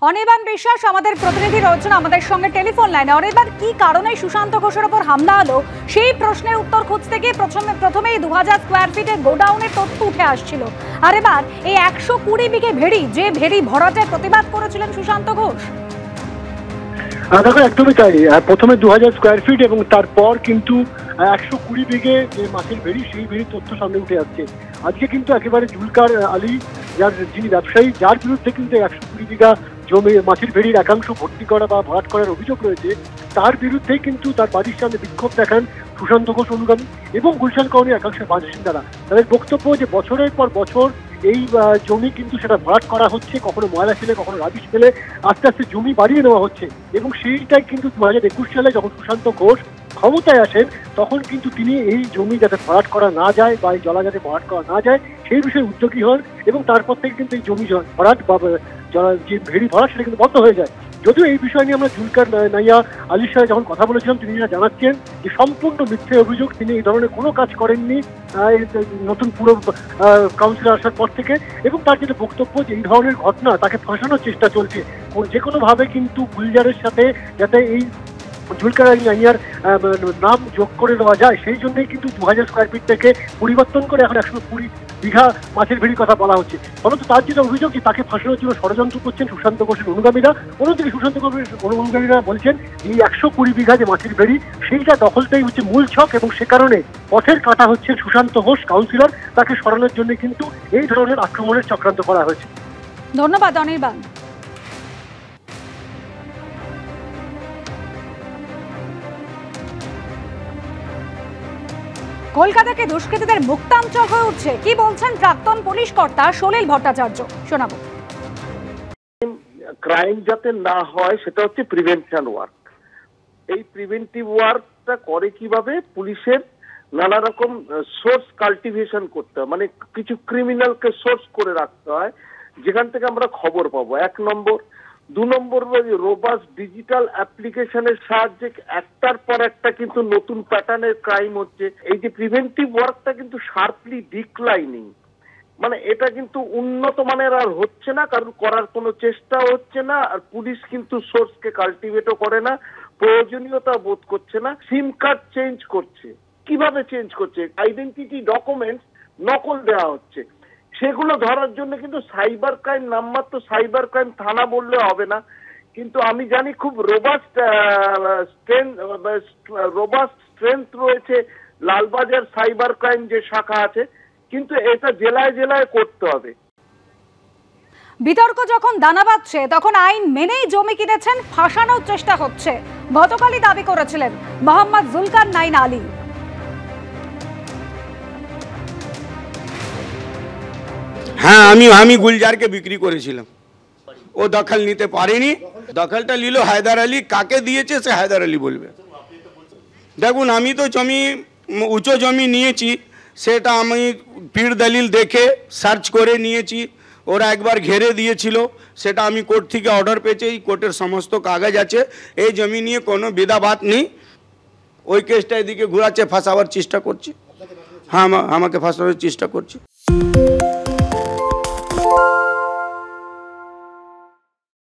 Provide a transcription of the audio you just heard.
অনির্বাণ বিশ্বাস আমাদের প্রতিনিধি রয়েছেন আমাদের সঙ্গে টেলিফোন লাইনে। অনির্বাণ, কি কারণে সুশান্ত ঘোষের উপর হামলা হলো সেই প্রশ্নের উত্তর খুঁজতে গিয়ে প্রথমেই 2000 স্কোয়ার ফিটের গোডাউনের তথ্য উঠে আসছিল। আর এবার এই 120 বিঘে ভেড়ি, যে ভেড়ি ভরাটের প্রতিবাদ করেছিলেন সুশান্ত ঘোষ। দেখো, একদমই তাই। প্রথমে 2000 স্কোয়ার ফিট এবং তারপর কিন্তু 120 বিঘে যে মাছের ভেড়ি, সেই ভেড়ির তথ্য সামনে উঠে আসছে। আজকে কিন্তু একেবারে জুলকার আলী, যিনি ব্যবসায়ী, যার বিরুদ্ধে কিন্তু 120 বিঘা জমি মাছের ভেড়ির একাংশ ভর্তি করা বা ভরাট করার অভিযোগ রয়েছে, তার বিরুদ্ধেই কিন্তু তার বাড়ির সামনে বিক্ষোভ দেখান সুশান্ত ঘোষ অনুগামী এবং গুলশান কলোনির একাংশের বাসিন্দারা। তাদের বক্তব্য যে বছরের পর বছর এই জমি কিন্তু সেটা ভরাট করা হচ্ছে, কখনো ময়লা ফেলে, কখনো রাবিশ ফেলে আস্তে আস্তে জমি বাড়িয়ে নেওয়া হচ্ছে। এবং সেইটাই কিন্তু 2021 সালে যখন সুশান্ত ঘোষ ক্ষমতায় আসেন, তখন কিন্তু তিনি এই জমি যাতে ভরাট করা না যায় বা এই জলা যাতে ভরাট করা না যায় সেই বিষয়ে উদ্যোগী হন। এবং তারপর থেকে কিন্তু এই জমি ভরাট বা যে ভেড়ি ভরাট সেটা কিন্তু বন্ধ হয়ে যায়। যদিও এই বিষয় নিয়ে আমরা জুলকার নাইয়া আলীর সাথে যখন কথা বলেছিলাম, তিনি জানাচ্ছেন যে সম্পূর্ণ মিথ্যে অভিযোগ, তিনি এই ধরনের কোনো কাজ করেননি নতুন পুরো কাউন্সিলর আসার পর থেকে। এবং তার যেটা বক্তব্য যে এই ধরনের ঘটনা তাকে ফাঁসানোর চেষ্টা চলছে, যে কোনোভাবে কিন্তু গুলজারের সাথে যাতে এই জুলকার নাইয়ার নাম যোগ করে দেওয়া যায়, সেই জন্যই কিন্তু 2000 স্কোয়ার ফিট থেকে পরিবর্তন করে এখন 120 বিঘা মাছের ভেড়ির কথা বলা হচ্ছে। ফলত তার যেটা অভিযোগ যে তাকে ফাঁসানোর জন্য ষড়যন্ত্র করছেন সুশান্ত ঘোষের অনুগামীরা। অন্যদিকে সুশান্ত ঘোষের অনুগামীরা বলছেন এই 120 বিঘা যে মাছের ভেড়ি, সেইটা দখলটাই হচ্ছে মূল ছক এবং সে কারণে পথের কাটা হচ্ছে সুশান্ত ঘোষ কাউন্সিলর, তাকে সরানোর জন্য কিন্তু এই ধরনের আক্রমণের চক্রান্ত করা হয়েছে। ধন্যবাদ অনির্বাণ। কলকাতাকে দুষ্কৃতীদের মুক্তাঞ্চল হয়ে উঠছে, কি বলছেন প্রাক্তন পুলিশ কর্তা সলিল ভট্টাচার্য, শোনাবো। ক্রাইম যাতে না হয় সেটা হচ্ছে প্রিভেনশন ওয়ার্ক। এই প্রিভেন্টিভ ওয়ার্কটা করে কিভাবে? পুলিশের নানা রকম সোর্স কাল্টিভেশন করতে হয়, মানে কিছু ক্রিমিনালকে সোর্স করে রাখতে হয় যেখান থেকে আমরা খবর পাবো, 1 নম্বর। 2 নম্বর, রোবাস্ট ডিজিটাল অ্যাপ্লিকেশনের সাহায্যে একটার পর একটা কিন্তু নতুন প্যাটার্নের ক্রাইম হচ্ছে। এই যে প্রিভেন্টিভ ওয়ার্কটা কিন্তু শার্পলি ডিক্লাইনিং, মানে এটা কিন্তু উন্নত মানের আর হচ্ছে না, কারণ করার কোনো চেষ্টা হচ্ছে না। আর পুলিশ কিন্তু সোর্সকে কাল্টিভেটও করে না, প্রয়োজনীয়তা বোধ করছে না। সিম কার্ড চেঞ্জ করছে, কিভাবে চেঞ্জ করছে? আইডেন্টিটি ডকুমেন্টস নকল দেওয়া হচ্ছে, সেগুলো ধরার জন্য কিন্তু সাইবার ক্রাইম, নামমাত্র সাইবার ক্রাইম থানা বললে হবে না। কিন্তু আমি জানি খুব রোবাস্ট স্ট্রেংথ রয়েছে লালবাজার সাইবার ক্রাইম যে শাখা আছে, কিন্তু এটা জেলায় জেলায় করতে হবে। বিতর্ক যখন দানা বাঁধছে তখন আইন মেনেই জমি কিনেছেন, ফাঁসানোর চেষ্টা হচ্ছে, গতকালই দাবি করেছিলেন মোহাম্মদ জুলকার নাইন আলী। হ্যাঁ, আমি গুলজারকে বিক্রি করেছিলাম, ও দখল নিতে পারেনি। দখলটা নিল হায়দার আলী, কাকে দিয়েছে সে হায়দার আলী বলবে। দেখুন, আমি তো জমি উঁচু জমি নিয়েছি, সেটা আমি পীর দলিল দেখে সার্চ করে নিয়েছি। ওরা একবার ঘেরে দিয়েছিল, সেটা আমি কোর্ট থেকে অর্ডার পেয়েছি, এই কোর্টের সমস্ত কাগজ আছে, এই জমি নিয়ে কোনো বিদাবাত নেই। ওই কেসটা এদিকে ঘুরাচ্ছে, ফাঁসাবার চেষ্টা করছে। হ্যাঁ, আমাকে ফাঁসানোর চেষ্টা করছে।